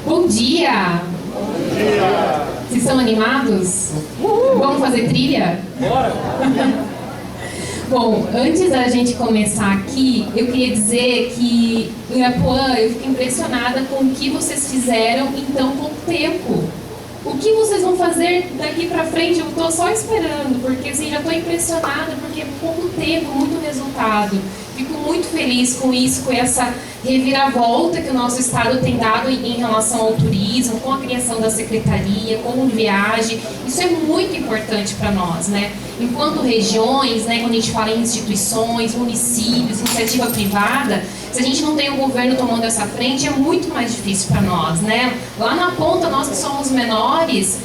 Bom dia! Bom dia! Vocês estão animados? Vamos fazer trilha? Bora! Bom, antes da gente começar aqui, eu queria dizer que em Irapuã eu fico impressionada com o que vocês fizeram em tão pouco tempo. O que vocês vão fazer daqui pra frente? Eu estou só esperando, porque assim, já estou impressionada, porque é pouco tempo, muito resultado. Fico muito feliz com isso, com essa reviravolta que o nosso estado tem dado em relação ao turismo, com a criação da secretaria, com o viagem. Isso é muito importante para nós, né? Enquanto regiões, né, quando a gente fala em instituições, municípios, iniciativa privada, se a gente não tem o governo tomando essa frente, é muito mais difícil para nós, né? Lá na ponta, nós que somos menores,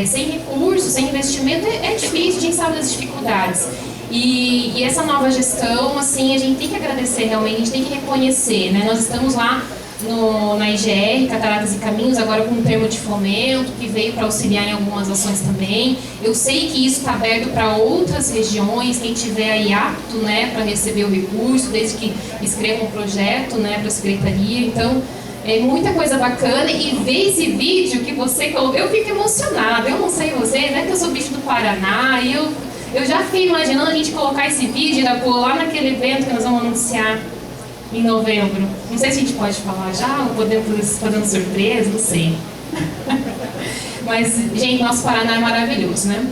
sem recursos, sem investimento, é difícil, a gente sabe das dificuldades. E essa nova gestão, assim, a gente tem que agradecer realmente, a gente tem que reconhecer, né? Nós estamos lá na IGR, Cataratas e Caminhos, agora com um termo de fomento, que veio para auxiliar em algumas ações também. Eu sei que isso está aberto para outras regiões, quem tiver aí apto, né, para receber o recurso, desde que escreva um projeto, né, para a secretaria. Então, é muita coisa bacana, e ver esse vídeo que você colocou, eu fico emocionada. Eu não sei vocês, né, que eu sou bicho do Paraná, e eu já fiquei imaginando a gente colocar esse vídeo lá naquele evento que nós vamos anunciar em novembro. Não sei se a gente pode falar já, ou podemos fazer surpresa, não sei. Mas, gente, nosso Paraná é maravilhoso, né?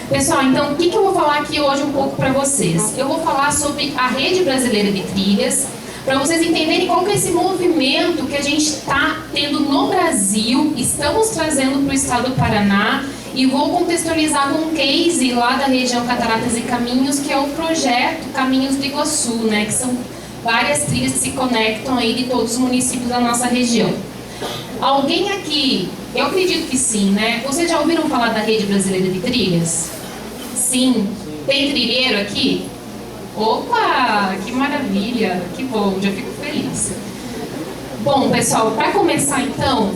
Pessoal, então, o que eu vou falar aqui hoje um pouco para vocês? Eu vou falar sobre a Rede Brasileira de Trilhas, para vocês entenderem qual que é esse movimento que a gente está tendo no Brasil, estamos trazendo para o estado do Paraná, e vou contextualizar com um case lá da região Cataratas e Caminhos, que é o projeto Caminhos do Iguaçu, né, que são várias trilhas que se conectam aí de todos os municípios da nossa região. Alguém aqui, eu acredito que sim, né? Vocês já ouviram falar da Rede Brasileira de Trilhas? Sim. Tem trilheiro aqui? Opa, que maravilha, que bom, já fico feliz. Bom, pessoal, para começar então,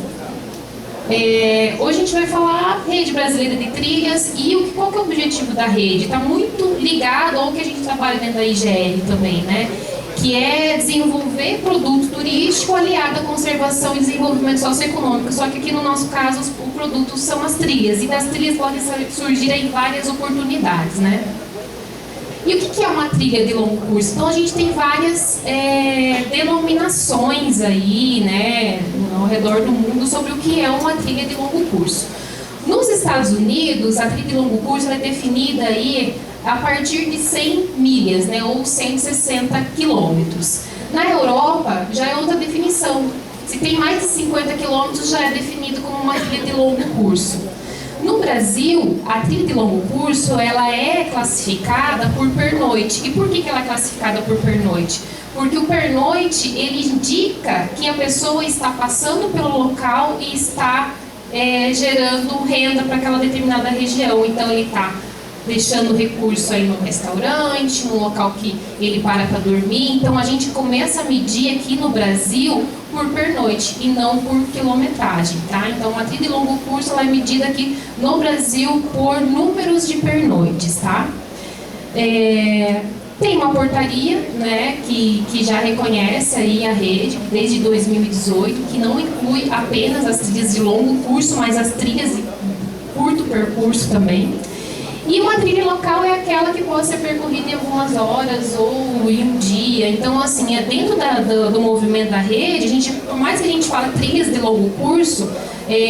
hoje a gente vai falar Rede Brasileira de Trilhas e qual que é o objetivo da rede? Está muito ligado ao que a gente trabalha dentro da IGR também, né? Que é desenvolver produto turístico aliado à conservação e desenvolvimento socioeconômico. Só que aqui no nosso caso o produto são as trilhas, e das trilhas podem surgir aí várias oportunidades, né? E o que é uma trilha de longo curso? Então a gente tem várias denominações aí, né, ao redor do mundo sobre o que é uma trilha de longo curso. Nos Estados Unidos, a trilha de longo curso é definida aí a partir de 100 milhas, né, ou 160 quilômetros. Na Europa já é outra definição. Se tem mais de 50 quilômetros já é definido como uma trilha de longo curso. No Brasil, a trilha de longo curso ela é classificada por pernoite. E por que ela é classificada por pernoite? Porque o pernoite ele indica que a pessoa está passando pelo local e está gerando renda para aquela determinada região. Então ele está deixando recurso aí no restaurante, no local que ele para dormir. Então a gente começa a medir aqui no Brasil por pernoite e não por quilometragem, tá? Então uma trilha de longo curso ela é medida aqui no Brasil por números de pernoites, tá? Tem uma portaria, né, que já reconhece aí a rede desde 2018, que não inclui apenas as trilhas de longo curso, mas as trilhas de curto percurso também. E uma trilha local é aquela que pode ser percorrida em algumas horas ou em um dia. Então, assim, dentro do movimento da rede, por mais que a gente fale trilhas de longo curso,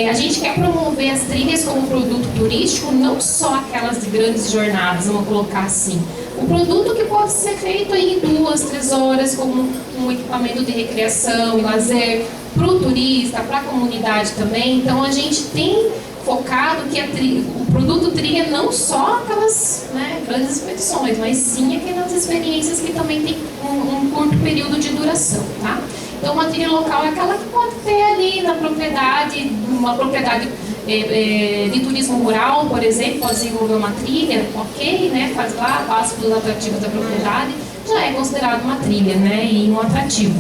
a gente quer promover as trilhas como produto turístico, não só aquelas de grandes jornadas, vamos colocar assim. O produto que pode ser feito aí em 2, 3 horas, como um equipamento de recreação e lazer, para o turista, para a comunidade também. Então, a gente tem focado que o produto trilha não só aquelas, né, grandes expedições, mas sim aquelas experiências que também tem um curto período de duração, tá? Então uma trilha local é aquela que pode ter ali na propriedade, uma propriedade de turismo rural, por exemplo, pode desenvolver uma trilha, ok, né, faz lá, passa pelos atrativos da propriedade, já é considerado uma trilha, né, e um atrativo.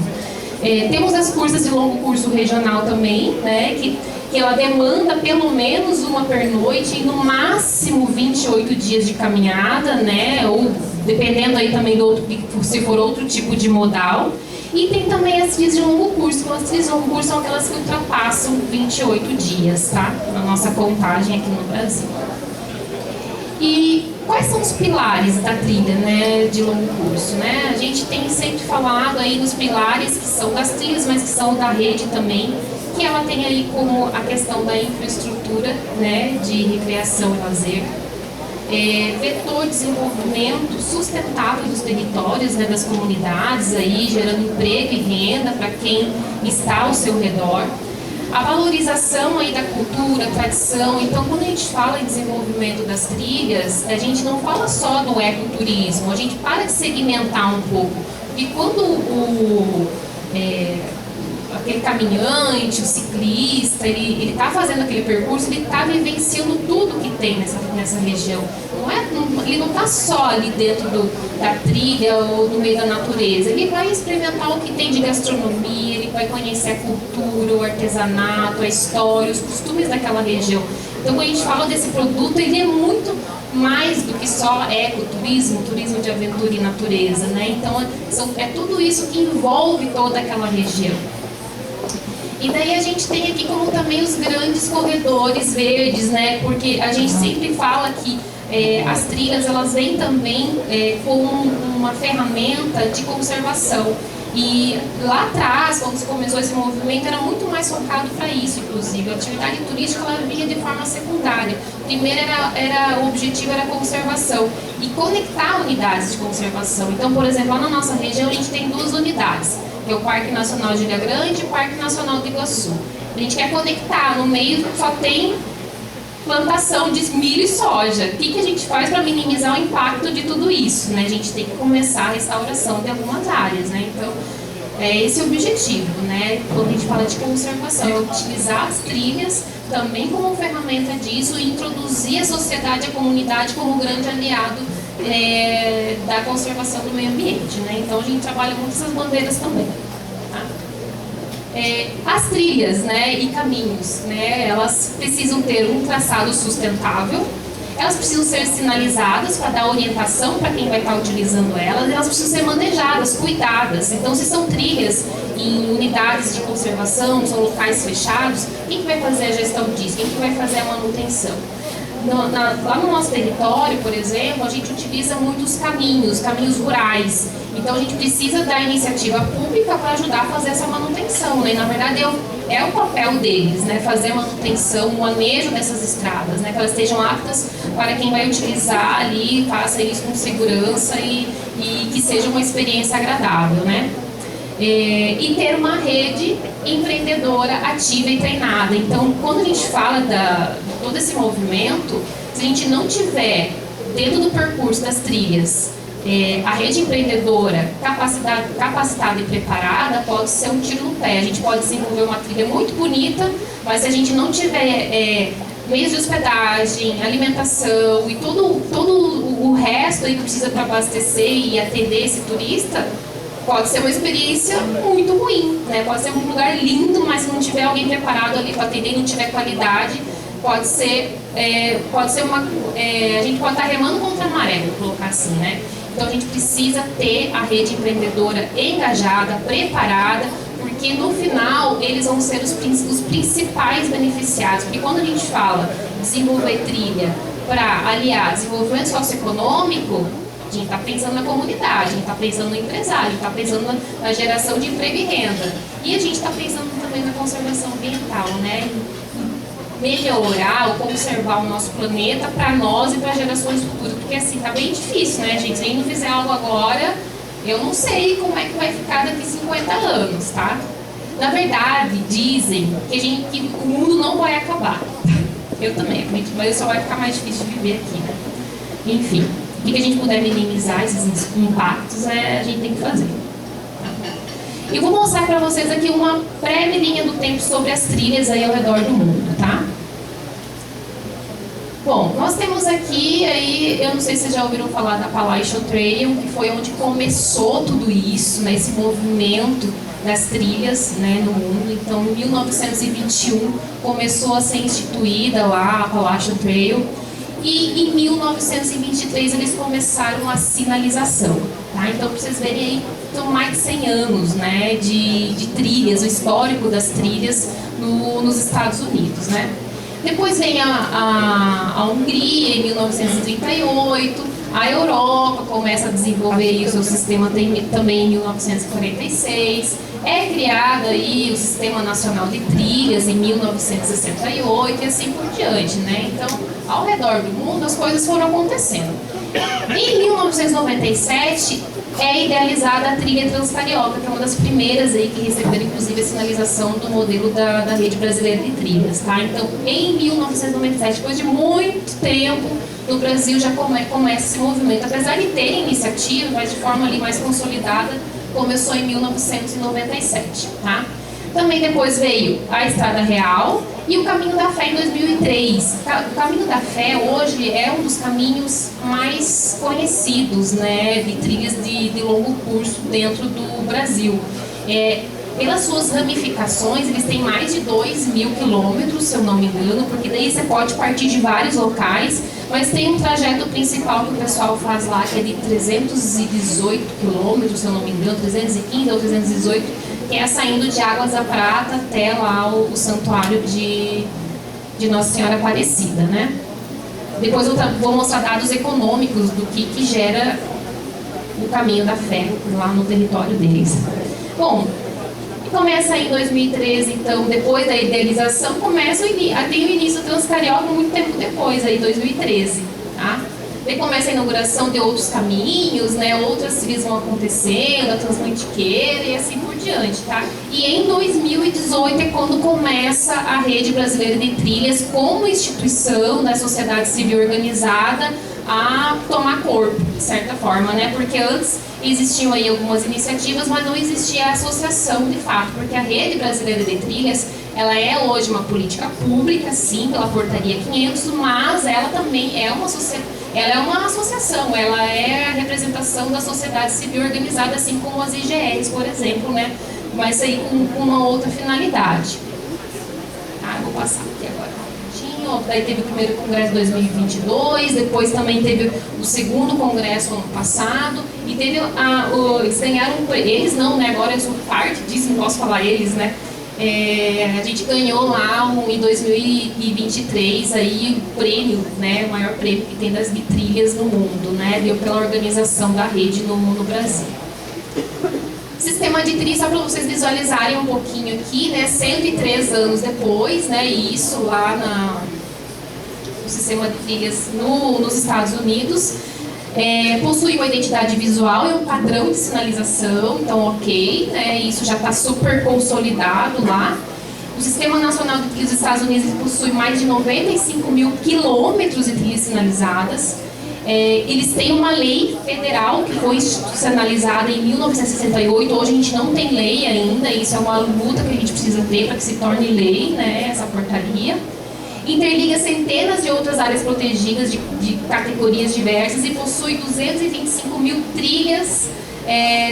Temos as cursas de longo curso regional também, né, que ela demanda pelo menos uma pernoite e no máximo 28 dias de caminhada, né, ou dependendo aí também se for outro tipo de modal. E tem também as trilhas de longo curso. As trilhas de longo curso são aquelas que ultrapassam 28 dias, tá? Na nossa contagem aqui no Brasil. E quais são os pilares da trilha, né, de longo curso, né? A gente tem sempre falado aí dos pilares que são das trilhas, mas que são da rede também, que ela tem aí como a questão da infraestrutura, né, de recreação e lazer, vetor de desenvolvimento sustentável dos territórios, né, das comunidades, aí, gerando emprego e renda para quem está ao seu redor. A valorização aí da cultura, tradição. Então, quando a gente fala em desenvolvimento das trilhas, a gente não fala só do ecoturismo, a gente para de segmentar um pouco. E quando aquele caminhante, o ciclista, ele está fazendo aquele percurso, ele está vivenciando tudo que tem nessa região. Ele não está só ali dentro da trilha ou no meio da natureza. Ele vai experimentar o que tem de gastronomia, ele vai conhecer a cultura, o artesanato, a história, os costumes daquela região. Então, quando a gente fala desse produto, ele é muito mais do que só ecoturismo, turismo de aventura e natureza, né? Então, é tudo isso que envolve toda aquela região. E daí a gente tem aqui como também os grandes corredores verdes, né? Porque a gente sempre fala que as trilhas, elas vêm também como uma ferramenta de conservação. E lá atrás, quando se começou esse movimento, era muito mais focado para isso, inclusive. A atividade turística, ela vinha de forma secundária. Primeiro, o objetivo era a conservação e conectar unidades de conservação. Então, por exemplo, lá na nossa região, a gente tem 2 unidades, que é o Parque Nacional de Ilha Grande e o Parque Nacional do Iguaçu. A gente quer conectar, no meio só tem plantação de milho e soja. O que a gente faz para minimizar o impacto de tudo isso, né? A gente tem que começar a restauração de algumas áreas, né? Então, esse é o objetivo, né? Quando a gente fala de conservação, é utilizar as trilhas também como ferramenta disso e introduzir a sociedade, a comunidade como grande aliado da conservação do meio ambiente, né? Então, a gente trabalha muito essas bandeiras também. As trilhas, né, e caminhos, né, elas precisam ter um traçado sustentável, elas precisam ser sinalizadas para dar orientação para quem vai estar utilizando elas, e elas precisam ser manejadas, cuidadas. Então, se são trilhas em unidades de conservação, são locais fechados, quem que vai fazer a gestão disso? Quem que vai fazer a manutenção? Lá no nosso território, por exemplo, a gente utiliza muitos caminhos rurais. Então, a gente precisa da iniciativa pública para ajudar a fazer essa manutenção, né? E, na verdade, é o papel deles, né? Fazer a manutenção, o manejo dessas estradas, né? Que elas estejam aptas para quem vai utilizar ali, faça isso com segurança e que seja uma experiência agradável, né? E ter uma rede empreendedora ativa e treinada. Então, quando a gente fala de todo esse movimento, se a gente não tiver dentro do percurso das trilhas a rede empreendedora capacitada e preparada, pode ser um tiro no pé. A gente pode desenvolver uma trilha muito bonita, mas se a gente não tiver meios de hospedagem, alimentação e todo o resto aí que precisa para abastecer e atender esse turista, pode ser uma experiência muito ruim, né? Pode ser um lugar lindo, mas se não tiver alguém preparado ali para atender e não tiver qualidade, pode ser a gente pode estar remando contra a maré, vou colocar assim, né? Então a gente precisa ter a rede empreendedora engajada, preparada, porque no final eles vão ser os principais beneficiados. Porque quando a gente fala desenvolver trilha para aliar desenvolvimento socioeconômico, a gente está pensando na comunidade, a gente está pensando no empresário, a gente está pensando na geração de emprego e renda. E a gente está pensando também na conservação ambiental, né? Melhorar ou conservar o nosso planeta para nós e para gerações futuras. Porque assim, tá bem difícil, né, gente? Se a gente não fizer algo agora, eu não sei como é que vai ficar daqui 50 anos, tá? Na verdade, dizem que o mundo não vai acabar. Eu também acredito, mas só vai ficar mais difícil de viver aqui, né? Enfim. O que a gente puder minimizar esses impactos, a gente tem que fazer. E vou mostrar para vocês aqui uma breve linha do tempo sobre as trilhas aí ao redor do mundo, tá? Bom, nós temos aqui, aí, eu não sei se vocês já ouviram falar da Appalachian Trail, que foi onde começou tudo isso, né, esse movimento das trilhas, né, no mundo. Então, em 1921, começou a ser instituída lá a Appalachian Trail. E em 1923 eles começaram a sinalização, tá? Então, para vocês verem aí são mais de 100 anos, né, de trilhas, o histórico das trilhas nos Estados Unidos, né. Depois vem a Hungria, em 1938, a Europa começa a desenvolver o seu sistema também em 1946, é criado aí o Sistema Nacional de Trilhas em 1968 e assim por diante, né? Então, ao redor do mundo, as coisas foram acontecendo. Em 1997, é idealizada a trilha Transcarioca, que é uma das primeiras aí que receberam, inclusive, a sinalização do modelo da Rede Brasileira de Trilhas, tá? Então, em 1997, depois de muito tempo, no Brasil já começa esse movimento. Apesar de ter iniciativa, mas de forma ali mais consolidada, começou em 1997, tá? Também depois veio a Estrada Real e o Caminho da Fé em 2003. O Caminho da Fé hoje é um dos caminhos mais conhecidos, né, de trilhas de longo curso dentro do Brasil. Pelas suas ramificações, eles têm mais de 2.000 quilômetros, se eu não me engano, porque daí você pode partir de vários locais, mas tem um trajeto principal que o pessoal faz lá, que é de 318 quilômetros, se eu não me engano, 315 ou 318, que é saindo de Águas da Prata até lá o santuário de Nossa Senhora Aparecida, né? Depois eu vou mostrar dados econômicos do que gera o Caminho da Fé lá no território deles. Bom, começa em 2013, então, depois da idealização, tem o início do Transcarioca muito tempo depois, aí 2013, tá? Daí começa a inauguração de outros caminhos, né? Outras trilhas vão acontecendo, a Transmantiqueira e assim por diante, tá? E em 2018 é quando começa a Rede Brasileira de Trilhas como instituição da sociedade civil organizada a tomar corpo, de certa forma, né? Porque antes existiam aí algumas iniciativas, mas não existia a associação de fato, porque a Rede Brasileira de Trilhas, ela é hoje uma política pública, sim, pela Portaria 500, mas ela também é uma associação, ela é a representação da sociedade civil organizada, assim como as IGRs, por exemplo, né? Mas aí com uma outra finalidade. Vou passar aqui agora. Daí teve o primeiro congresso em 2022, depois também teve o segundo congresso ano passado, e teve eles ganharam, eles não, né, agora eu sou parte disso, não posso falar eles, né, a gente ganhou lá em 2023 aí o prêmio, né, o maior prêmio que tem das trilhas no mundo, né, deu pela organização da rede no Brasil. Sistema de trilha, só para vocês visualizarem um pouquinho aqui, né, 103 anos depois, né, isso lá no sistema de trilhas nos Estados Unidos, possui uma identidade visual e um padrão de sinalização, então ok, né, isso já está super consolidado lá. O Sistema Nacional de Trilhas dos Estados Unidos possui mais de 95.000 quilômetros de trilhas sinalizadas. Eles têm uma lei federal que foi institucionalizada em 1968, hoje a gente não tem lei ainda, isso é uma luta que a gente precisa ter para que se torne lei, né, essa portaria. Interliga centenas de outras áreas protegidas de categorias diversas e possui 225.000 trilhas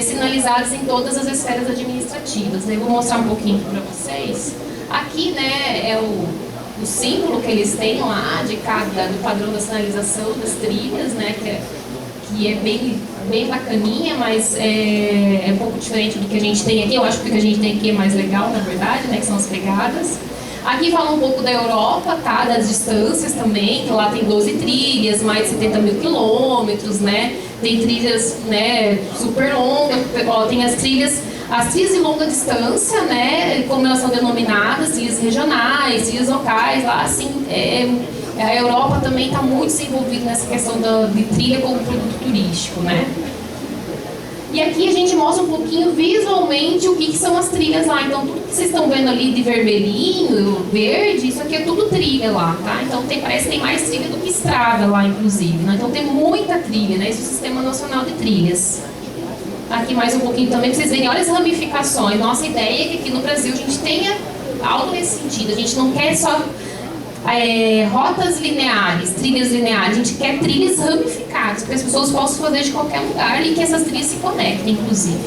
sinalizadas em todas as esferas administrativas. Eu vou mostrar um pouquinho para vocês. Aqui, né, é o símbolo que eles têm lá do padrão da sinalização das trilhas, né, que é bem bacaninha, mas é um pouco diferente do que a gente tem aqui. Eu acho que o que a gente tem aqui é mais legal, na verdade, né, que são as pegadas. Aqui fala um pouco da Europa, tá, das distâncias também, que lá tem 12 trilhas, mais de 70.000 quilômetros, né, tem trilhas, né, super longas, tem as trilhas de longa distância, né, como elas são denominadas, trilhas regionais, trilhas locais, lá assim, a Europa também está muito desenvolvida nessa questão de trilha como produto turístico, né. E aqui a gente mostra um pouquinho visualmente o que são as trilhas lá. Então, tudo que vocês estão vendo ali de vermelhinho, verde, isso aqui é tudo trilha lá, tá? Então, parece que tem mais trilha do que estrada lá, inclusive, né? Então, tem muita trilha, né? Esse é o Sistema Nacional de Trilhas. Aqui mais um pouquinho também, para vocês verem, olha as ramificações. Nossa ideia é que aqui no Brasil a gente tenha algo nesse sentido. A gente não quer só rotas lineares, trilhas lineares, a gente quer trilhas ramificadas, que as pessoas possam fazer de qualquer lugar e que essas trilhas se conectem, inclusive.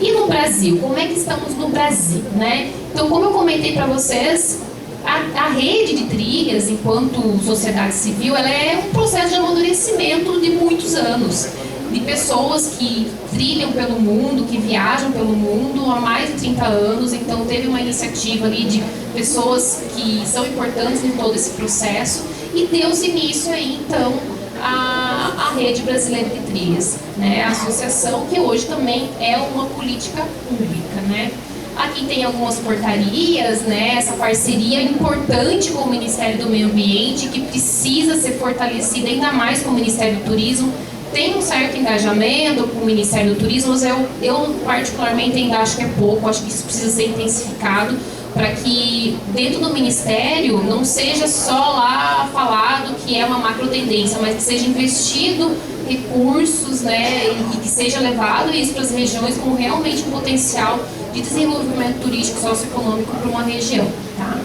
E no Brasil, como é que estamos no Brasil, né? Então, como eu comentei para vocês, a rede de trilhas, enquanto sociedade civil, ela é um processo de amadurecimento de muitos anos. de pessoas que trilham pelo mundo, que viajam pelo mundo há mais de 30 anos. Então teve uma iniciativa ali de pessoas que são importantes em todo esse processo e deu-se início aí então a Rede Brasileira de Trilhas, né? A associação que hoje também é uma política pública, né? Aqui tem algumas portarias, né? Essa parceria importante com o Ministério do Meio Ambiente, que precisa ser fortalecida ainda mais com o Ministério do Turismo. Tem um certo engajamento com o Ministério do Turismo, mas eu particularmente ainda acho que é pouco, acho que isso precisa ser intensificado para que dentro do Ministério não seja só lá falado que é uma macro tendência, mas que seja investido recursos, né, e que seja levado isso para as regiões como realmente um potencial de desenvolvimento turístico socioeconômico para uma região, tá?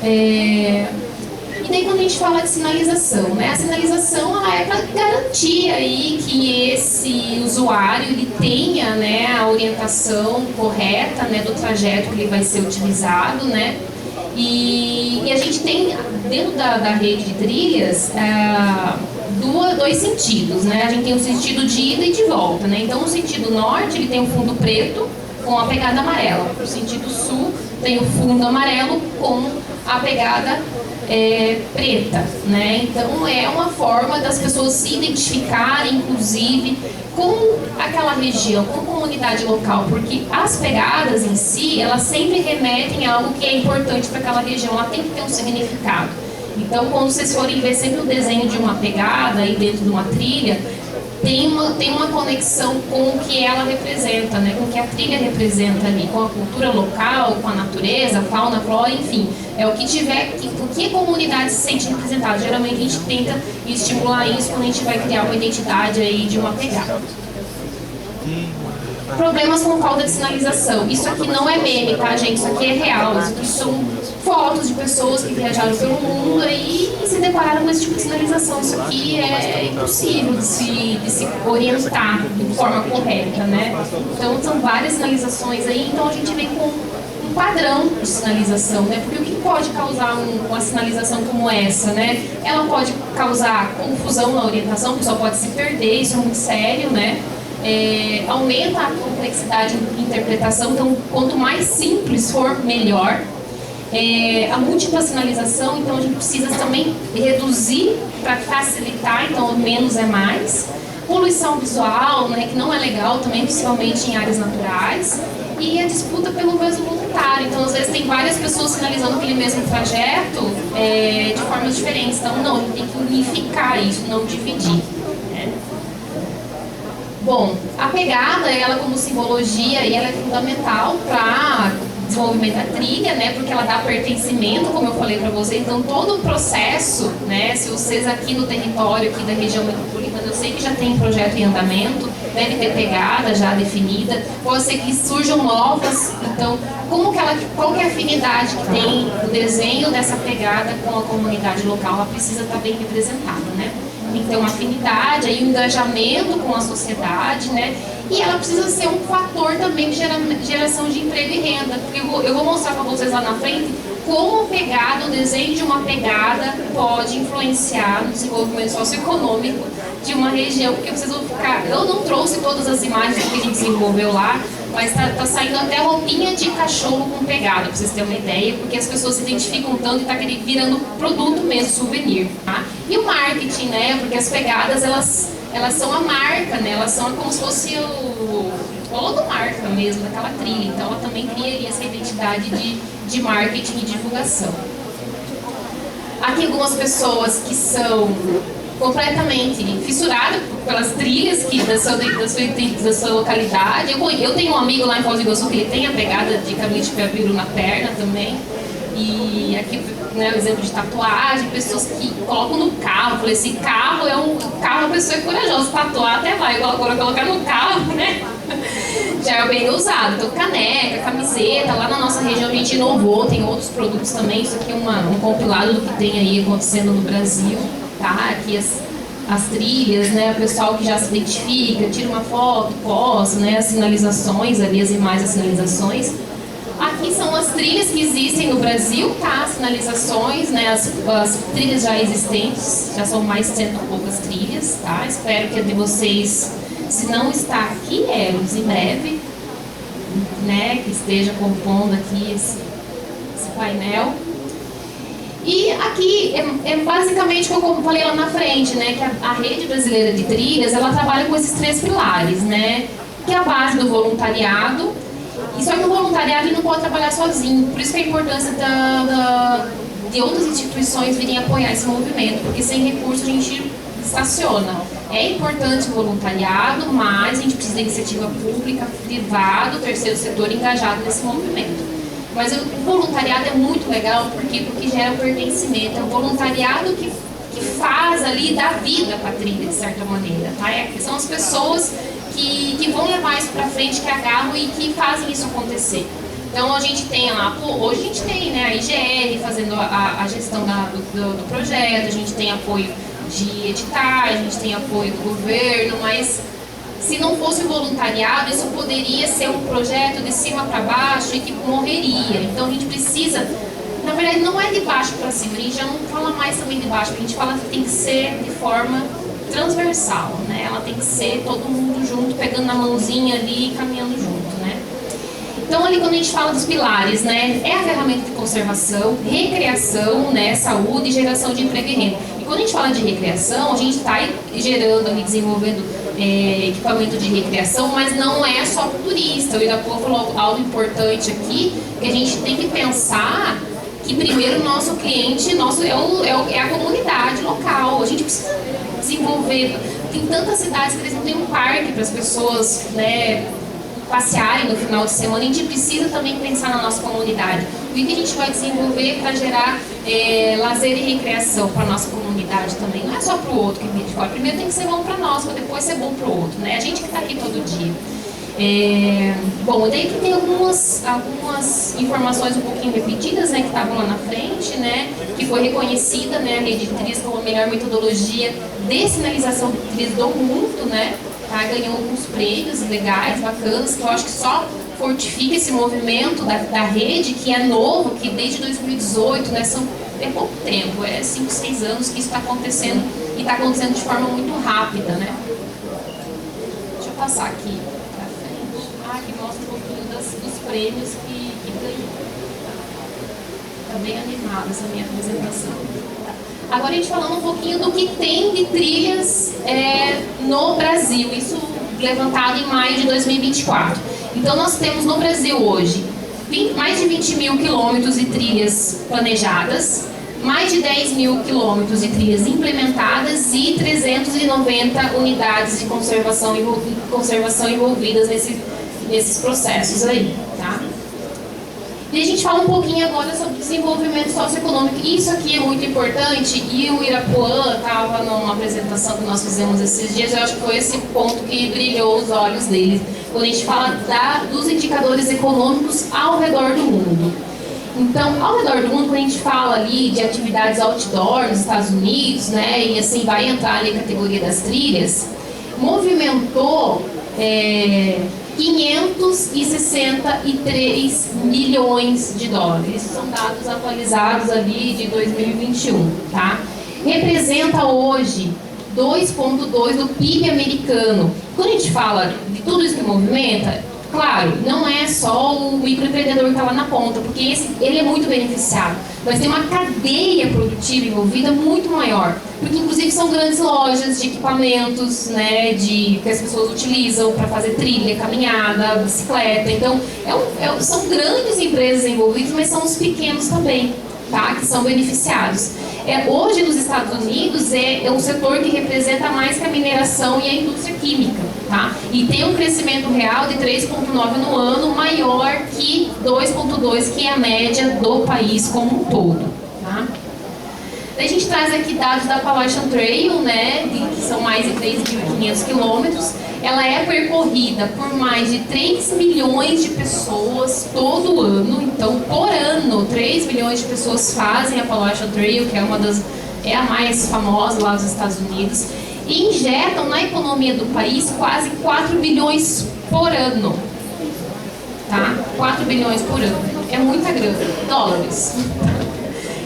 E daí quando a gente fala de sinalização, né, a sinalização ela é para garantir aí que esse usuário ele tenha, né, a orientação correta, né, do trajeto que ele vai ser utilizado, né, e a gente tem dentro da rede de trilhas dois sentidos, né, a gente tem o sentido de ida e de volta, né, então o sentido norte ele tem o fundo preto com a pegada amarela, o sentido sul tem o fundo amarelo com a pegada preta, né? Então é uma forma das pessoas se identificarem, inclusive, com aquela região, com a comunidade local, porque as pegadas em si, elas sempre remetem a algo que é importante para aquela região, ela tem que ter um significado. Então, quando vocês forem ver sempre o desenho de uma pegada aí dentro de uma trilha, tem uma conexão com o que ela representa, né? Com o que a trilha representa ali, com a cultura local, com a natureza, fauna, flora, enfim. É o que tiver, o que a comunidade se sente representada. Geralmente a gente tenta estimular isso quando a gente vai criar uma identidade aí de uma pegada. Problemas com falta de sinalização. Isso aqui não é meme, tá, gente? Isso aqui é real. Isso aqui são fotos de pessoas que viajaram pelo mundo e se depararam com esse tipo de sinalização. Isso aqui é impossível de se orientar de forma correta, né? Então, são várias sinalizações aí. Então, a gente vem com um padrão de sinalização, né? Porque o que pode causar uma sinalização como essa, né? Ela pode causar confusão na orientação, o pessoal pode se perder, isso é muito sério, né? Aumenta a complexidade de interpretação, então quanto mais simples for, melhor. A múltipla sinalização, então a gente precisa também reduzir para facilitar, então menos é mais. Poluição visual, né, que não é legal também, principalmente em áreas naturais. E a disputa pelo mesmo voluntário, então às vezes tem várias pessoas sinalizando aquele mesmo trajeto de formas diferentes, então não, a gente tem que unificar isso, não dividir. Bom, a pegada, ela como simbologia, ela é fundamental para o desenvolvimento da trilha, né? Porque ela dá pertencimento, como eu falei para vocês. Então, todo o processo, né? Se vocês aqui no território, aqui da região metropolitana, eu sei que já tem projeto em andamento, deve ter pegada já definida, pode ser que surjam novas. Então, qual que é a afinidade que tem o desenho dessa pegada com a comunidade local? Ela precisa estar bem representada, né? Tem que ter uma afinidade, aí um engajamento com a sociedade, né? E ela precisa ser um fator também de geração de emprego e renda, porque eu vou mostrar para vocês lá na frente como o desenho de uma pegada pode influenciar no desenvolvimento socioeconômico de uma região, porque vocês vão ficar... Eu não trouxe todas as imagens que a gente desenvolveu lá, mas tá saindo até roupinha de cachorro com pegada, para vocês terem uma ideia, porque as pessoas se identificam tanto e tá virando produto mesmo, souvenir, tá? E o marketing, né? Porque as pegadas, elas são a marca, né? Elas são como se fosse o logomarca mesmo daquela trilha, então ela também cria essa identidade de marketing e divulgação. Aqui algumas pessoas que são completamente fissuradas pelas trilhas da sua localidade. Eu tenho um amigo lá em Foz do Iguaçu que ele tem a pegada de caminho de Piabiru na perna também. E aqui, né, o exemplo de tatuagem, pessoas que colocam no carro. Eu falei, esse carro a pessoa é corajosa, tatuar até vai, agora colocar no carro, né? Já é bem usado. Então, caneca, camiseta, lá na nossa região a gente inovou, tem outros produtos também. Isso aqui é um compilado do que tem aí acontecendo no Brasil, tá? Aqui as trilhas, né? O pessoal que já se identifica, tira uma foto, posta, né? As sinalizações ali, as imagens das sinalizações. Aqui são as trilhas que existem no Brasil, tá? As sinalizações, né? As trilhas já existentes, já são mais de 100 e poucas trilhas, tá? Espero que a de vocês, se não está aqui, em breve, né? Que esteja compondo aqui esse painel. E aqui é basicamente o que eu falei lá na frente, né? Que a Rede Brasileira de Trilhas, ela trabalha com esses 3 pilares, né? Que é a base do voluntariado. E só que o voluntariado ele não pode trabalhar sozinho. Por isso que a importância de outras instituições virem apoiar esse movimento, porque sem recursos a gente estaciona. É importante o voluntariado, mas a gente precisa de iniciativa pública, privada, terceiro setor engajado nesse movimento. Mas o voluntariado é muito legal, porque gera pertencimento. É o voluntariado que faz ali, dá vida para a trilha, de certa maneira. Tá? São as pessoas que vão levar isso para frente, que agarram e que fazem isso acontecer. Então a gente tem lá, hoje a gente tem, né, a IGR fazendo a gestão do projeto, a gente tem apoio de editais, a gente tem apoio do governo, mas se não fosse o voluntariado, isso poderia ser um projeto de cima para baixo e que morreria. Então a gente precisa, na verdade não é de baixo para cima, a gente já não fala mais também de baixo, a gente fala que tem que ser de forma transversal, né? Ela tem que ser todo mundo junto, pegando na mãozinha ali e caminhando junto, né? Então ali quando a gente fala dos pilares, né? É a ferramenta de conservação, recreação, né? Saúde e geração de emprego e renda. E quando a gente fala de recreação, a gente está gerando e desenvolvendo equipamento de recreação, mas não é só para o turista. O Irapuã falou algo importante aqui, que a gente tem que pensar que primeiro o nosso cliente é a comunidade local. A gente precisa desenvolver. Tem tantas cidades que eles não têm um parque para as pessoas, né, passearem no final de semana. A gente precisa também pensar na nossa comunidade. O que a gente vai desenvolver para gerar lazer e recreação para a nossa comunidade também. Não é só para o outro que vem de fora. Primeiro tem que ser bom para nós, para depois ser bom para o outro, né? A gente que está aqui todo dia. Bom, daí que tem algumas informações um pouquinho repetidas, né, que estavam lá na frente, né, que foi reconhecida, né, a Rede de Trilhas como a melhor metodologia de sinalização de trilhas do mundo, né, tá, ganhou alguns prêmios legais, bacanas, que eu acho que só fortifica esse movimento da rede, que é novo, que desde 2018, né, é pouco tempo, 5, 6 anos que isso está acontecendo, e está acontecendo de forma muito rápida, né. Deixa eu passar aqui. Que mostra um pouquinho dos prêmios que ganhou. Está bem animada essa minha apresentação. Agora a gente falando um pouquinho do que tem de trilhas no Brasil, isso levantado em maio de 2024. Então nós temos no Brasil hoje mais de 20 mil quilômetros de trilhas planejadas, mais de 10 mil quilômetros de trilhas implementadas e 390 unidades de conservação envolvidas nesses processos aí, tá? E a gente fala um pouquinho agora sobre desenvolvimento socioeconômico. Isso aqui é muito importante, e o Irapuã estava numa apresentação que nós fizemos esses dias, eu acho que foi esse ponto que brilhou os olhos dele, quando a gente fala dos indicadores econômicos ao redor do mundo. Então, ao redor do mundo, quando a gente fala ali de atividades outdoor nos Estados Unidos, né, e assim vai entrar ali a categoria das trilhas, movimentou 563 milhões de dólares. Esses são dados atualizados ali de 2021, tá? Representa hoje 2,2% do PIB americano. Quando a gente fala de tudo isso que movimenta, claro, não é só o microempreendedor que está lá na ponta, porque ele é muito beneficiado, mas tem uma cadeia produtiva envolvida muito maior, porque inclusive são grandes lojas de equipamentos, né, que as pessoas utilizam para fazer trilha, caminhada, bicicleta. Então, são grandes empresas envolvidas, mas são os pequenos também, tá, que são beneficiados. Hoje, nos Estados Unidos, é um setor que representa mais que a mineração e a indústria química, tá? E tem um crescimento real de 3,9% no ano, maior que 2,2%, que é a média do país como um todo, tá? Daí a gente traz aqui dados da Appalachian Trail, né, que são mais de 3.500 quilômetros. Ela é percorrida por mais de 3 milhões de pessoas todo ano. Então, por ano, 3 milhões de pessoas fazem a Appalachian Trail, que é a mais famosa lá nos Estados Unidos, e injetam na economia do país quase 4 bilhões por ano. tá? 4 bilhões por ano. É muita grana. Dólares.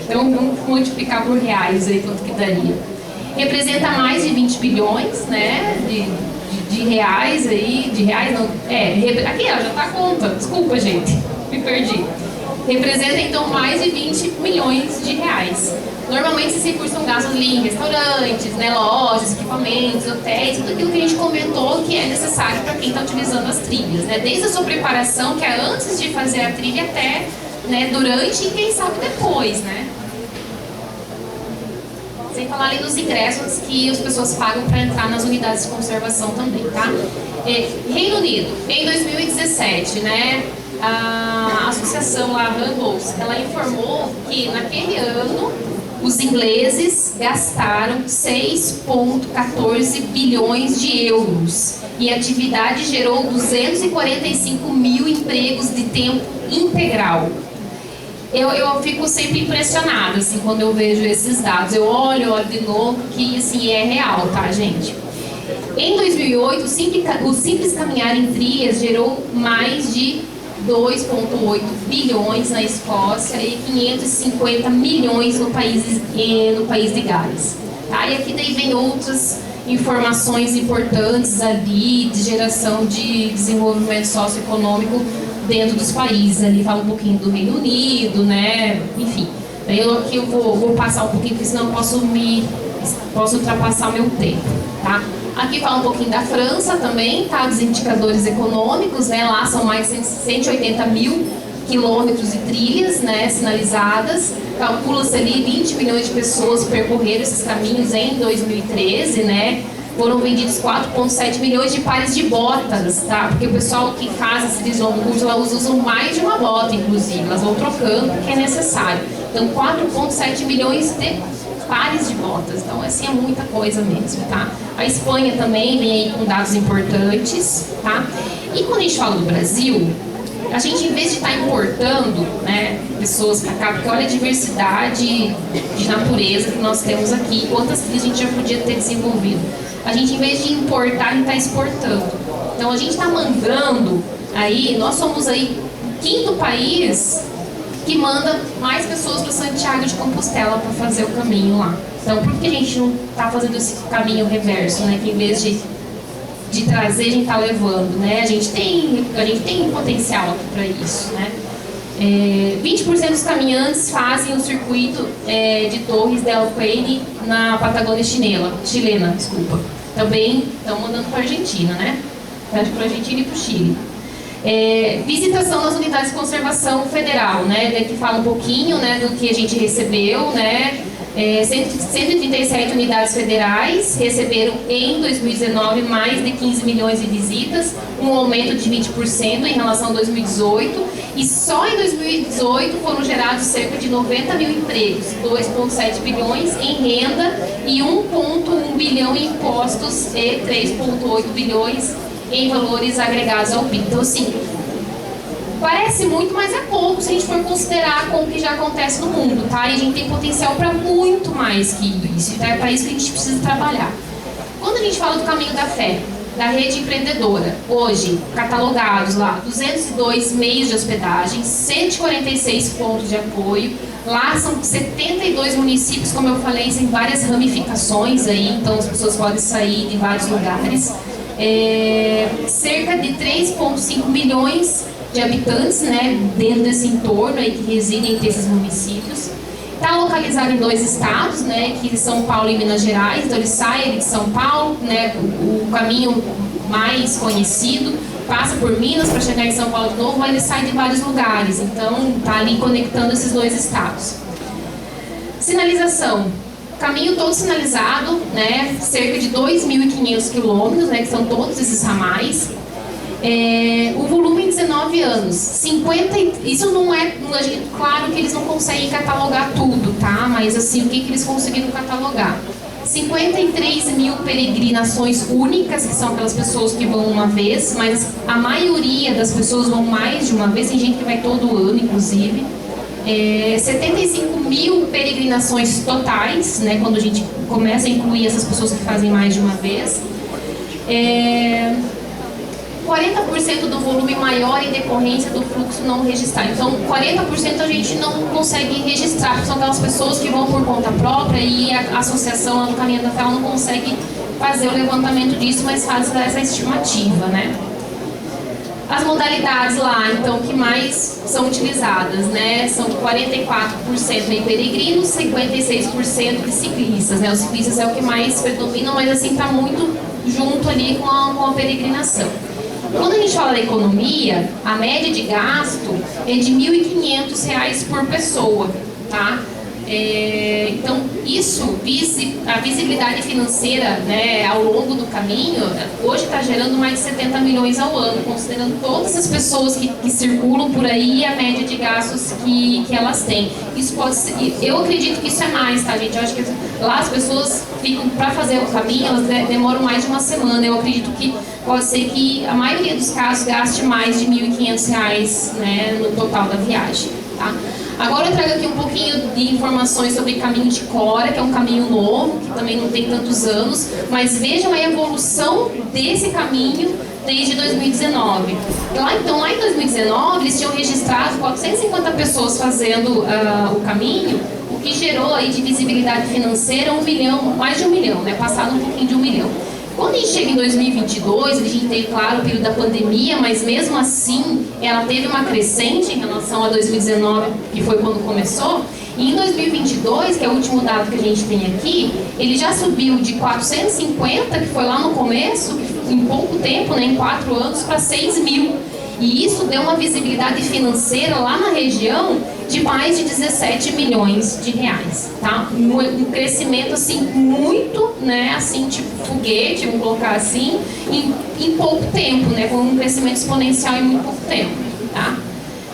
Então, vamos multiplicar por reais aí, quanto que daria. Representa mais de 20 bilhões, né, de reais aí, de reais não, aqui ó, já tá a conta, desculpa gente, me perdi. Representa então mais de 20 milhões de reais. Normalmente esses recursos são gastos em restaurantes, né, lojas, equipamentos, hotéis, tudo aquilo que a gente comentou que é necessário para quem está utilizando as trilhas, né, desde a sua preparação, que é antes de fazer a trilha, até, né, durante e quem sabe depois, né. Sem falar ali dos ingressos que as pessoas pagam para entrar nas unidades de conservação também, tá? Reino Unido, em 2017, né, a associação lá, Randalls, ela informou que naquele ano os ingleses gastaram 6,14 bilhões de euros e a atividade gerou 245 mil empregos de tempo integral. Eu fico sempre impressionada, assim, quando eu vejo esses dados. Eu olho de novo, que, assim, é real, tá, gente? Em 2008, o simples caminhar em trilhas gerou mais de 2,8 bilhões na Escócia e 550 milhões no país de Gales. Tá? E aqui daí vem outras informações importantes ali, de geração de desenvolvimento socioeconômico dentro dos países, ali fala um pouquinho do Reino Unido, né, enfim. Daí aqui eu vou passar um pouquinho, porque senão eu posso ultrapassar o meu tempo, tá? Aqui fala um pouquinho da França também, tá, dos indicadores econômicos, né, lá são mais de 180 mil quilômetros de trilhas, né, sinalizadas, calcula-se ali 20 milhões de pessoas percorreram esses caminhos em 2013, né, foram vendidos 4,7 milhões de pares de botas, tá? Porque o pessoal que faz esse longo curso, elas usam mais de uma bota, inclusive. Elas vão trocando porque é necessário. Então, 4,7 milhões de pares de botas. Então, assim, é muita coisa mesmo, tá? A Espanha também vem aí com dados importantes, tá? E quando a gente fala do Brasil, a gente, em vez de estar importando, né, pessoas para cá, porque olha a diversidade de natureza que nós temos aqui, quantas trilhas a gente já podia ter desenvolvido. A gente, em vez de importar, a gente está exportando. Então, a gente está mandando aí, nós somos aí o 5º país que manda mais pessoas para Santiago de Compostela para fazer o caminho lá. Então, por que a gente não está fazendo esse caminho reverso, né? Que em vez de trazer, a gente está levando, né? A gente tem potencial aqui para isso, né? 20% dos caminhantes fazem o circuito de Torres del Paine na Patagônia chilena, desculpa. Também estão mandando para a Argentina, né? Para a Argentina e para o Chile. Visitação nas unidades de conservação federal, né? Que fala um pouquinho, né, do que a gente recebeu, né? 137 unidades federais receberam em 2019 mais de 15 milhões de visitas, um aumento de 20% em relação a 2018, e só em 2018 foram gerados cerca de 90 mil empregos, 2,7 bilhões em renda e 1,1 bilhão em impostos e 3,8 bilhões em valores agregados ao PIB. Então, assim, parece muito, mas é pouco se a gente for considerar com o que já acontece no mundo, tá? E a gente tem potencial para muito mais que isso, então é para isso que a gente precisa trabalhar. Quando a gente fala do caminho da fé, da rede empreendedora, hoje, catalogados lá, 202 meios de hospedagem, 146 pontos de apoio, lá são 72 municípios, como eu falei, em várias ramificações aí, então as pessoas podem sair de vários lugares. Cerca de 3,5 milhões de habitantes, né, dentro desse entorno aí que residem entre esses municípios. Está localizado em 2 estados, né, que São Paulo e Minas Gerais. Então ele sai de São Paulo, né, o caminho mais conhecido, passa por Minas para chegar em São Paulo de novo, mas ele sai de vários lugares. Então está ali conectando esses 2 estados. Sinalização. Caminho todo sinalizado, né, cerca de 2.500 quilômetros, né, que são todos esses ramais. O volume em 19 anos, 50, isso não é, claro que eles não conseguem catalogar tudo, tá? Mas assim, o que eles conseguiram catalogar? 53 mil peregrinações únicas, que são aquelas pessoas que vão uma vez, mas a maioria das pessoas vão mais de uma vez, tem gente que vai todo ano, inclusive. 75 mil peregrinações totais, né, quando a gente começa a incluir essas pessoas que fazem mais de uma vez. 40% do volume maior em decorrência do fluxo não registrado. Então, 40% a gente não consegue registrar, porque são aquelas pessoas que vão por conta própria e a associação lá do Caminho da Fé não consegue fazer o levantamento disso, mas faz essa estimativa, né? As modalidades lá, então, que mais são utilizadas, né? São 44% em peregrinos, 56% de ciclistas, né? Os ciclistas é o que mais predominam, mas assim, está muito junto ali com a peregrinação. Quando a gente fala da economia, a média de gasto é de R$ 1.500 por pessoa, tá? Então, isso, a visibilidade financeira, né, ao longo do caminho, hoje está gerando mais de 70 milhões ao ano, considerando todas as pessoas que circulam por aí e a média de gastos que elas têm. Isso pode ser, eu acredito que isso é mais, tá, gente? Eu acho que lá as pessoas ficam, para fazer o caminho, elas demoram mais de uma semana. Eu acredito que pode ser que a maioria dos casos gaste mais de R$ 1.500, né, no total da viagem, tá? Agora eu trago aqui um pouquinho de informações sobre Caminho de Cora, que é um caminho novo, que também não tem tantos anos, mas vejam a evolução desse caminho desde 2019. Lá em 2019, eles tinham registrado 450 pessoas fazendo o caminho, o que gerou aí de visibilidade financeira mais de 1 milhão, né? Passado um pouquinho de 1 milhão. Quando a gente chega em 2022, a gente teve, claro, o período da pandemia, mas mesmo assim, ela teve uma crescente em relação a 2019, que foi quando começou. E em 2022, que é o último dado que a gente tem aqui, ele já subiu de 450, que foi lá no começo, em pouco tempo, né, em 4 anos, para 6 mil. E isso deu uma visibilidade financeira lá na região de mais de 17 milhões de reais, tá? Um crescimento, assim, muito, né, assim, tipo foguete, vamos colocar assim, em pouco tempo, né, com um crescimento exponencial em muito pouco tempo, tá?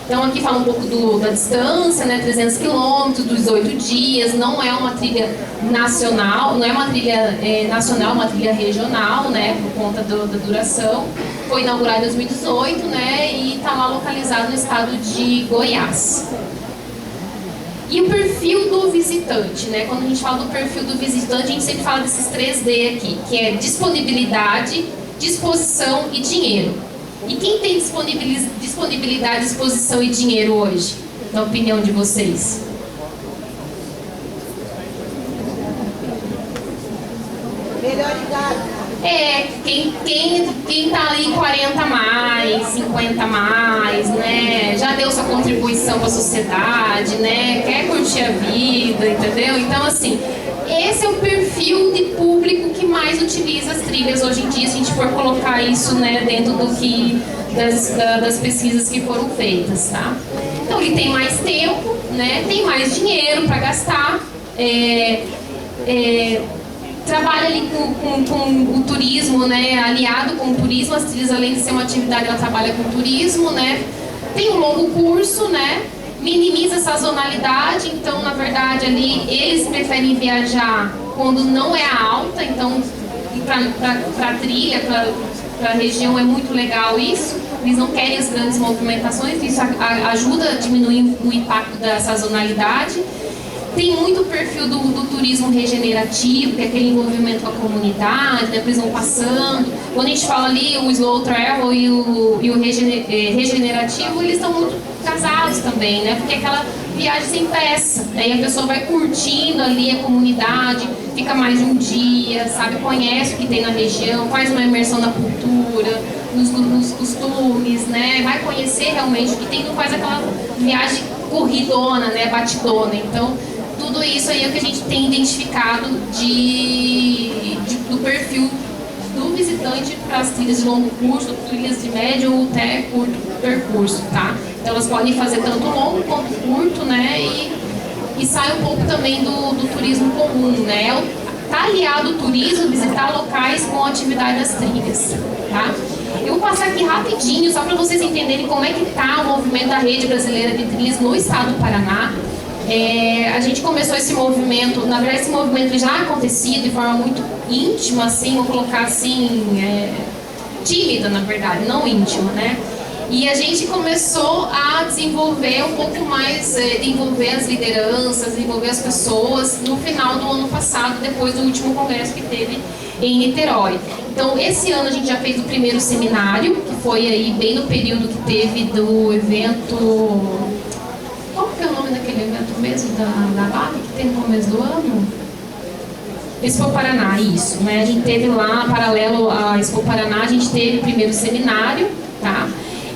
Então aqui fala um pouco da distância, né, 300 quilômetros, dos 8 dias, não é uma trilha nacional, não é uma trilha nacional, uma trilha regional, né, por conta da duração. Foi inaugurado em 2018, né, e está lá localizado no estado de Goiás. E o perfil do visitante, né? Quando a gente fala do perfil do visitante, a gente sempre fala desses 3D aqui, que é disponibilidade, disposição e dinheiro. E quem tem disponibilidade, disposição e dinheiro hoje, na opinião de vocês? Melhor idade. Quem tá ali 40 a mais, 50 a mais, né? Já deu sua contribuição para a sociedade, né? Quer curtir a vida, entendeu? Então, assim, esse é o perfil de público que mais utiliza as trilhas hoje em dia, se a gente for colocar isso, né, dentro das pesquisas que foram feitas, tá? Então, ele tem mais tempo, né? Tem mais dinheiro para gastar, trabalha ali com o turismo, né, aliado com o turismo. As trilhas, além de ser uma atividade, ela trabalha com turismo, né, tem um longo curso, né, minimiza a sazonalidade. Então, na verdade, ali eles preferem viajar quando não é a alta. Então, para a trilha, para a região é muito legal isso. Eles não querem as grandes movimentações, isso ajuda a diminuir o impacto da sazonalidade. Tem muito o perfil do turismo regenerativo, que é aquele envolvimento com a comunidade, né, eles vão passando. Quando a gente fala ali, o slow travel e o regenerativo, eles estão muito casados também, né, porque é aquela viagem sem peça. Aí a pessoa vai curtindo ali a comunidade, fica mais de um dia, sabe, conhece o que tem na região, faz uma imersão na cultura, nos costumes, né, vai conhecer realmente o que tem, não faz aquela viagem corridona, né, batidona. Então, tudo isso aí é o que a gente tem identificado do perfil do visitante para as trilhas de longo curso, trilhas de médio ou até curto percurso, tá? Então elas podem fazer tanto longo quanto curto, né? E sai um pouco também do turismo comum, né? Tá aliado o turismo, visitar locais com a atividade das trilhas, tá? Eu vou passar aqui rapidinho, só para vocês entenderem como é que está o movimento da Rede Brasileira de Trilhas no estado do Paraná. A gente começou esse movimento, na verdade esse movimento já acontecia de forma muito íntima, assim, vou colocar assim, tímida na verdade, não íntima, né? E a gente começou a desenvolver um pouco mais, desenvolver as lideranças, desenvolver as pessoas no final do ano passado, depois do último congresso que teve em Niterói. Então, esse ano a gente já fez o primeiro seminário, que foi aí bem no período que teve do evento... Qual que é o nome daquele evento mesmo, da BAP, que tem no começo do ano? Expo Paraná, isso, né? A gente teve lá, paralelo à Expo Paraná, a gente teve o primeiro seminário, tá?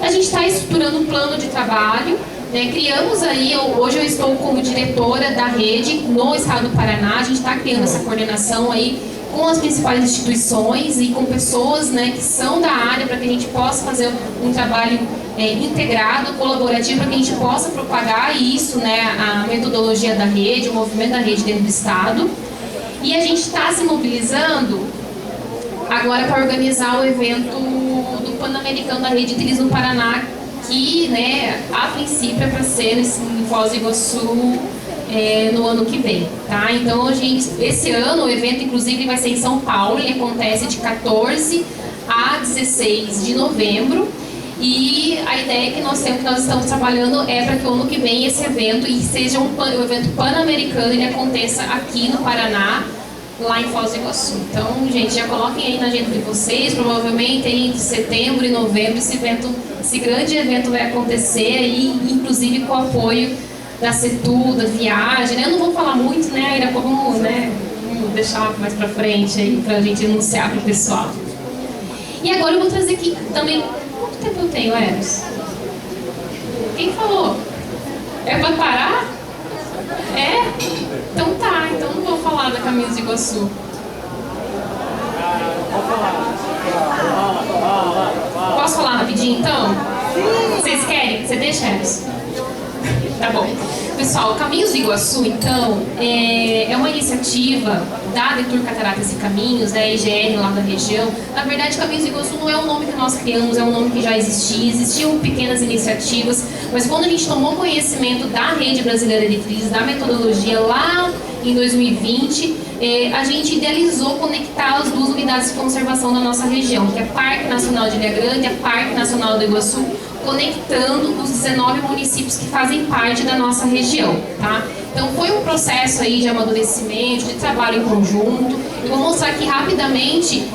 A gente está estruturando um plano de trabalho, né? Criamos aí, hoje eu estou como diretora da rede no estado do Paraná, a gente está criando essa coordenação aí com as principais instituições e com pessoas, né, que são da área, para que a gente possa fazer um trabalho integrado, colaborativo, para que a gente possa propagar isso, né, a metodologia da rede, o movimento da rede dentro do estado. E a gente está se mobilizando agora para organizar o evento do Pan-Americano da Rede Trilhas no Paraná, que, né, a princípio é para ser em Foz do Iguaçu no ano que vem, tá? Então, esse ano o evento, inclusive, vai ser em São Paulo, ele acontece de 14 a 16 de novembro. E a ideia que nós estamos trabalhando é para que o ano que vem esse evento, e seja um evento pan-americano, ele aconteça aqui no Paraná, lá em Foz do Iguaçu. Então, gente, já coloquem aí na agenda de vocês, provavelmente entre setembro e novembro esse grande evento vai acontecer aí, inclusive com o apoio da CETU, da Viagem, né? Eu não vou falar muito, né, Ira, vamos deixar mais pra frente aí, pra gente anunciar pro pessoal. E agora eu vou trazer aqui também. Quanto tempo eu tenho, Eros? Quem falou? É pra parar? É? Então tá, então não vou falar da Caminhos de Iguaçu. Posso falar rapidinho então? Vocês querem? Você deixa, Eros? Tá bom. Pessoal, Caminhos do Iguaçu, então, é uma iniciativa da Detour Cataratas e Caminhos, da IGR lá da região. Na verdade, Caminhos do Iguaçu não é um nome que nós criamos, é um nome que já existia. Existiam pequenas iniciativas, mas quando a gente tomou conhecimento da Rede Brasileira de Trilhas, da metodologia lá em 2020, a gente idealizou conectar as duas unidades de conservação da nossa região, que é Parque Nacional de Ilha Grande e a Parque Nacional do Iguaçu, conectando os 19 municípios que fazem parte da nossa região, tá? Então foi um processo aí de amadurecimento, de trabalho em conjunto. Eu vou mostrar aqui rapidamente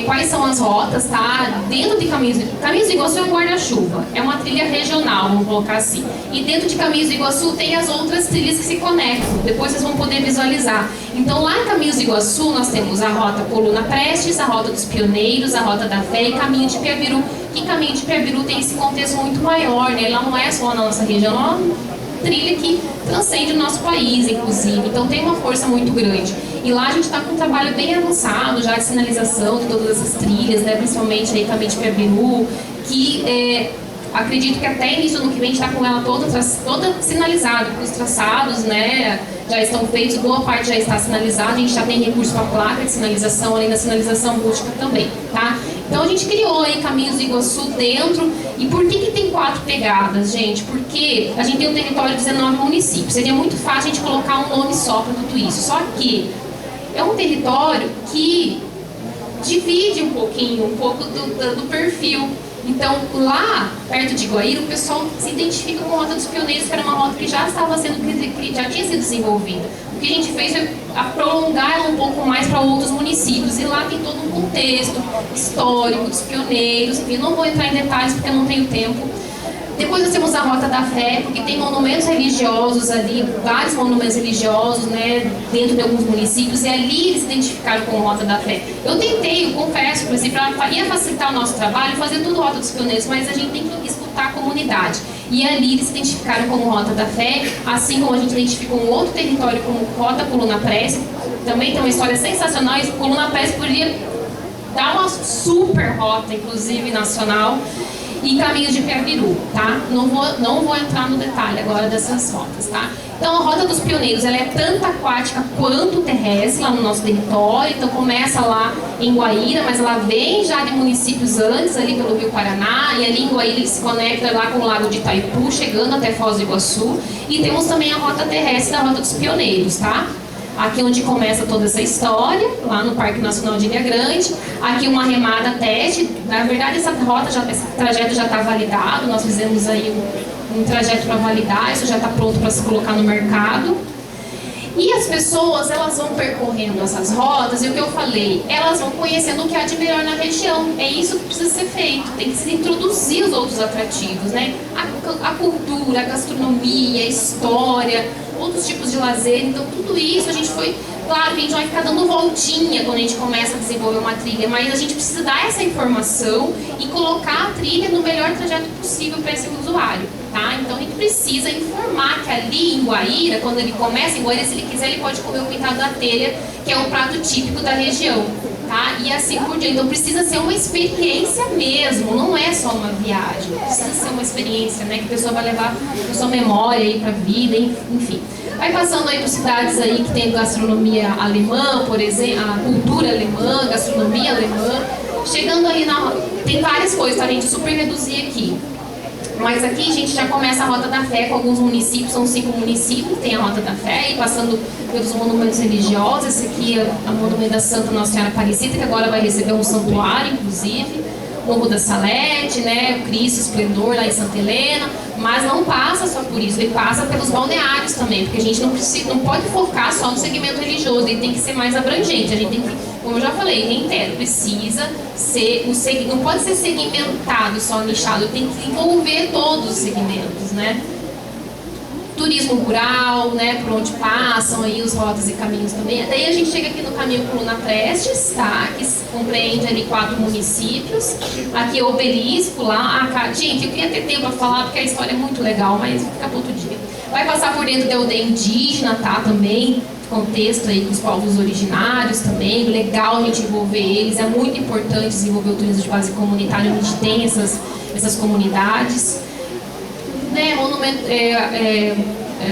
quais são as rotas, tá? Dentro de Caminhos do Iguaçu é um guarda-chuva, é uma trilha regional, vamos colocar assim. E dentro de Caminhos do Iguaçu tem as outras trilhas que se conectam, depois vocês vão poder visualizar. Então lá em Caminhos do Iguaçu nós temos a rota Coluna Prestes, a rota dos Pioneiros, a rota da Fé e Caminho de Piabiru. Que Caminho de Piabiru tem esse contexto muito maior, né? Ela não é só na nossa região, ela é uma trilha que transcende o nosso país, inclusive. Então tem uma força muito grande. E lá a gente está com um trabalho bem avançado já de sinalização de todas essas trilhas, né? Principalmente aí Caminho de Piabiru, que acredito que até início do ano que vem a gente está com ela toda sinalizada, porque os traçados, né, já estão feitos, boa parte já está sinalizada, a gente já tem recurso para placa de sinalização, além da sinalização rústica também, tá? Então a gente criou aí Caminhos do Iguaçu dentro. E por que tem 4 pegadas, gente? Porque a gente tem um território de 19 municípios. Seria muito fácil a gente colocar um nome só para tudo isso. Só que é um território que divide um pouco do perfil. Então, lá, perto de Guaíra, o pessoal se identifica com a Rota dos Pioneiros, que era uma rota que já tinha sido desenvolvida. O que a gente fez foi prolongar ela um pouco mais para outros municípios. E lá tem todo um contexto histórico dos pioneiros. Enfim, não vou entrar em detalhes porque eu não tenho tempo. Depois nós temos a Rota da Fé, porque tem monumentos religiosos ali, vários monumentos religiosos, né, dentro de alguns municípios, e ali eles se identificaram com a Rota da Fé. Eu tentei, eu confesso, por exemplo, ia facilitar o nosso trabalho, fazer tudo Rota dos Pioneiros, mas a gente tem que escutar a comunidade. E ali eles se identificaram como Rota da Fé, assim como a gente identificou um outro território como Rota Coluna Prece, também tem uma história sensacional, e Coluna Prece poderia dar uma super rota, inclusive nacional, e Caminhos de Piabiru, tá? Não vou entrar no detalhe agora dessas rotas, tá? Então a Rota dos Pioneiros, ela é tanto aquática quanto terrestre lá no nosso território. Então começa lá em Guaíra, mas ela vem já de municípios antes, ali pelo Rio Paraná, e ali em Guaíra ele se conecta lá com o Lago de Itaipu, chegando até Foz do Iguaçu. E temos também a Rota Terrestre da Rota dos Pioneiros, tá? Aqui onde começa toda essa história, lá no Parque Nacional de Ilha Grande. Aqui uma remada teste. Na verdade, esse trajeto já está validado. Nós fizemos aí um trajeto para validar. Isso já está pronto para se colocar no mercado. E as pessoas, elas vão percorrendo essas rotas, e o que eu falei, elas vão conhecendo o que há de melhor na região. É isso que precisa ser feito. Tem que se introduzir os outros atrativos, né? A cultura, a gastronomia, a história, outros tipos de lazer. Então, tudo isso a gente foi... Claro que a gente vai ficar dando voltinha quando a gente começa a desenvolver uma trilha, mas a gente precisa dar essa informação e colocar a trilha no melhor trajeto possível para esse usuário, tá? Então a gente precisa informar que ali em Guaíra, quando ele começa em Guaíra, se ele quiser, ele pode comer o pintado da telha, que é um prato típico da região, tá? E assim por diante. Então precisa ser uma experiência mesmo, não é só uma viagem, precisa ser uma experiência, né? Que a pessoa vai levar a sua memória aí para a vida, enfim. Vai passando aí por cidades aí que tem gastronomia alemã, por exemplo, a cultura alemã, gastronomia alemã. Chegando aí tem várias coisas, tá? A gente super reduzir aqui. Mas aqui a gente já começa a Rota da Fé com alguns municípios, são 5 municípios que tem a Rota da Fé, e passando pelos monumentos religiosos. Esse aqui é o monumento da Santa Nossa Senhora Aparecida, que agora vai receber um santuário, inclusive. Morro da Salete, né, o Cristo Esplendor lá em Santa Helena, mas não passa só por isso, ele passa pelos balneários também, porque a gente não pode focar só no segmento religioso, ele tem que ser mais abrangente, a gente tem que, como eu já falei, reitero, precisa ser, não pode ser segmentado, só nichado, tem que envolver todos os segmentos, né? Turismo rural, né, por onde passam aí os rotas e caminhos também. Daí a gente chega aqui no caminho Coluna Prestes, tá, que compreende ali 4 municípios. Aqui o Obelisco lá. Gente, eu queria ter tempo para falar porque a história é muito legal, mas fica para outro dia. Vai passar por dentro da aldeia indígena, tá, também. Contexto aí com os povos originários também. Legal a gente envolver eles. É muito importante desenvolver o turismo de base comunitária, onde a gente tem essas comunidades. Né,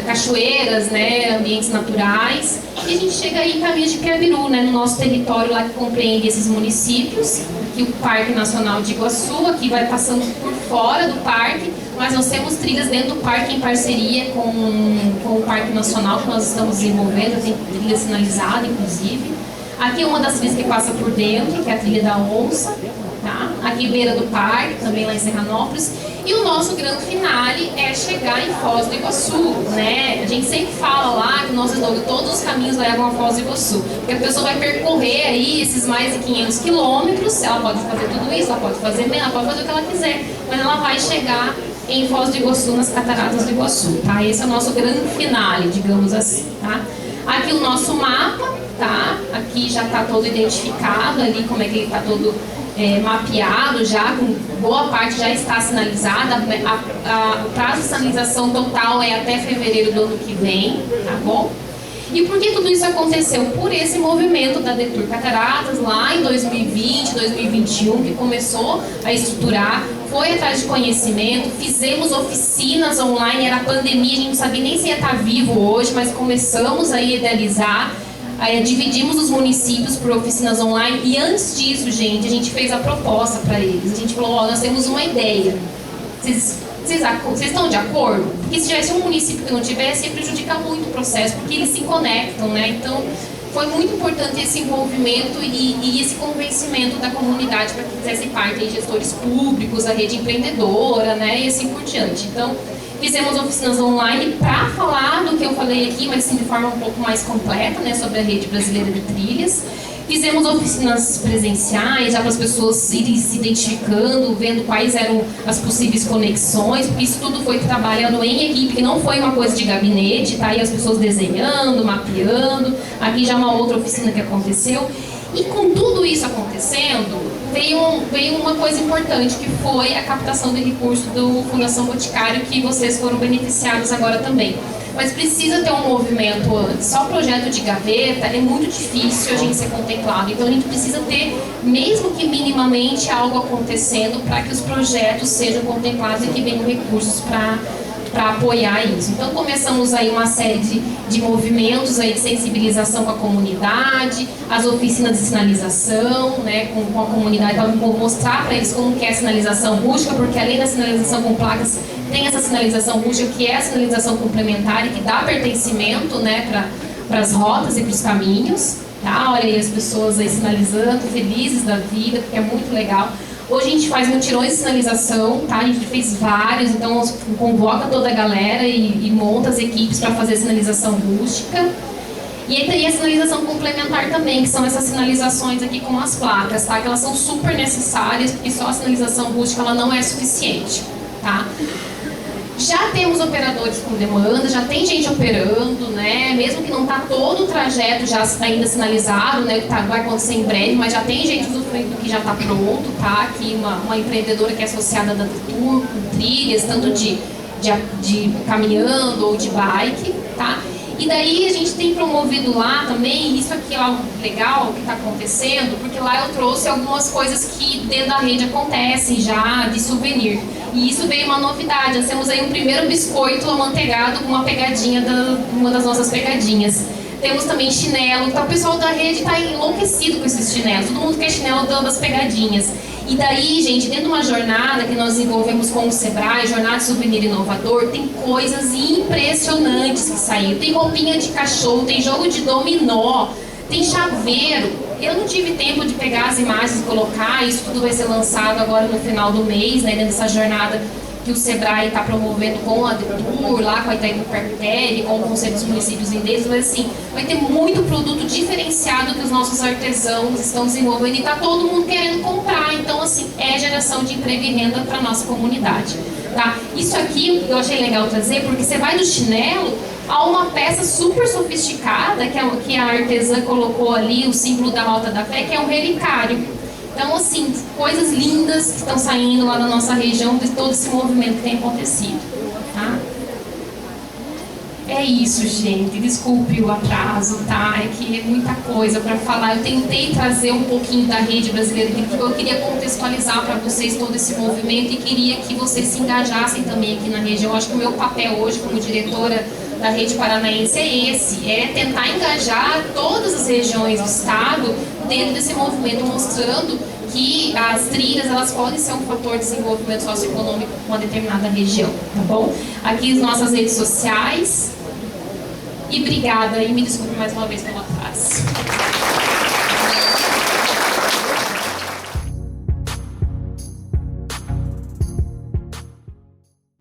cachoeiras, né, ambientes naturais, e a gente chega aí em Caminhos de Piabiru, né, no nosso território lá que compreende esses municípios. Aqui o Parque Nacional de Iguaçu, aqui vai passando por fora do parque, mas nós temos trilhas dentro do parque em parceria com o Parque Nacional que nós estamos desenvolvendo, tem trilha sinalizada inclusive. Aqui é uma das trilhas que passa por dentro, que é a trilha da Onça, tá? Aqui beira do parque, também lá em Serranópolis. E o nosso grande finale é chegar em Foz do Iguaçu, né? A gente sempre fala lá que o nosso slogan, todos os caminhos levam a Foz do Iguaçu. Porque a pessoa vai percorrer aí esses mais de 500 quilômetros, ela pode fazer tudo isso, ela pode fazer menos, ela pode fazer o que ela quiser, mas ela vai chegar em Foz do Iguaçu, nas Cataratas do Iguaçu, tá? Esse é o nosso grande finale, digamos assim, tá? Aqui o nosso mapa, tá? Aqui já está todo identificado ali, como é que ele está todo mapeado já, com boa parte já está sinalizada. O prazo de sinalização total é até fevereiro do ano que vem, tá bom? E por que tudo isso aconteceu? Por esse movimento da Detour Cataratas lá em 2020, 2021, que começou a estruturar, foi atrás de conhecimento, fizemos oficinas online, era pandemia, a gente não sabia nem se ia estar vivo hoje, mas começamos a idealizar. Dividimos os municípios por oficinas online, e antes disso, gente, a gente fez a proposta para eles. A gente falou, ó, nós temos uma ideia. Vocês estão de acordo? Porque se tivesse um município que não tivesse, ia prejudicar muito o processo, porque eles se conectam, né? Então, foi muito importante esse envolvimento e esse convencimento da comunidade para que fizesse parte de gestores públicos, a rede empreendedora, né? E assim por diante. Então, fizemos oficinas online para falar do que eu falei aqui, mas sim de forma um pouco mais completa, né, sobre a rede brasileira de trilhas. Fizemos oficinas presenciais, já para as pessoas irem se identificando, vendo quais eram as possíveis conexões, porque isso tudo foi trabalhando em equipe, que não foi uma coisa de gabinete, tá? E as pessoas desenhando, mapeando. Aqui já uma outra oficina que aconteceu. E com tudo isso acontecendo, veio uma coisa importante, que foi a captação de recursos do Fundação Boticário, que vocês foram beneficiados agora também. Mas precisa ter um movimento antes. Só projeto de gaveta é muito difícil a gente ser contemplado. Então a gente precisa ter, mesmo que minimamente, algo acontecendo para que os projetos sejam contemplados e que venham recursos para apoiar isso. Então começamos aí uma série de movimentos aí de sensibilização com a comunidade, as oficinas de sinalização, né, com a comunidade, para mostrar para eles como que é a sinalização rústica, porque além da sinalização com placas, tem essa sinalização rústica, que é a sinalização complementar e que dá pertencimento, né, para as rotas e para os caminhos, tá? Olha aí as pessoas aí sinalizando, felizes da vida, porque é muito legal. Hoje a gente faz mutirões de sinalização, tá? A gente fez vários, então convoca toda a galera e monta as equipes para fazer sinalização rústica. E aí tem a sinalização complementar também, que são essas sinalizações aqui com as placas, tá? Que elas são super necessárias, porque só a sinalização rústica ela não é suficiente, tá? Já temos operadores com demanda, já tem gente operando, né? Mesmo que não está todo o trajeto já ainda sinalizado, né? Que vai acontecer em breve, mas já tem gente usufruindo que já está pronto, tá? Aqui uma empreendedora que é associada da Tour, com trilhas, tanto de caminhando ou de bike, tá? E daí a gente tem promovido lá também, isso aqui é algo legal que está acontecendo, porque lá eu trouxe algumas coisas que dentro da rede acontecem já de souvenir. E isso veio uma novidade, nós temos aí um primeiro biscoito amanteigado com uma pegadinha, uma das nossas pegadinhas. Temos também chinelo, então o pessoal da rede está enlouquecido com esses chinelos, todo mundo quer chinelo das pegadinhas. E daí, gente, dentro de uma jornada que nós desenvolvemos com o Sebrae, Jornada de Souvenir Inovador, tem coisas impressionantes que saíram. Tem roupinha de cachorro, tem jogo de dominó, tem chaveiro. Eu não tive tempo de pegar as imagens e colocar, isso tudo vai ser lançado agora no final do mês, né, dentro dessa jornada que o Sebrae está promovendo com a Tour, lá com a Itaipu Carpintelli, com o Conselho dos Municípios Indígenas, mas assim, vai ter muito produto diferenciado que os nossos artesãos estão desenvolvendo e está todo mundo querendo comprar, então assim, é geração de emprego e renda para a nossa comunidade, tá? Isso aqui eu achei legal trazer, porque você vai do chinelo a uma peça super sofisticada, que a artesã colocou ali, o símbolo da Malta da Fé, que é um relicário. Então, assim, coisas lindas que estão saindo lá na nossa região de todo esse movimento que tem acontecido, tá? É isso, gente. Desculpe o atraso, tá? É que é muita coisa para falar. Eu tentei trazer um pouquinho da rede brasileira, porque eu queria contextualizar para vocês todo esse movimento e queria que vocês se engajassem também aqui na região. Eu acho que o meu papel hoje como diretora da Rede Paranaense é esse, é tentar engajar todas as regiões do estado dentro desse movimento, mostrando que as trilhas elas podem ser um fator de desenvolvimento socioeconômico para uma determinada região, tá bom? Aqui as nossas redes sociais. E obrigada, e me desculpe mais uma vez pelo atraso.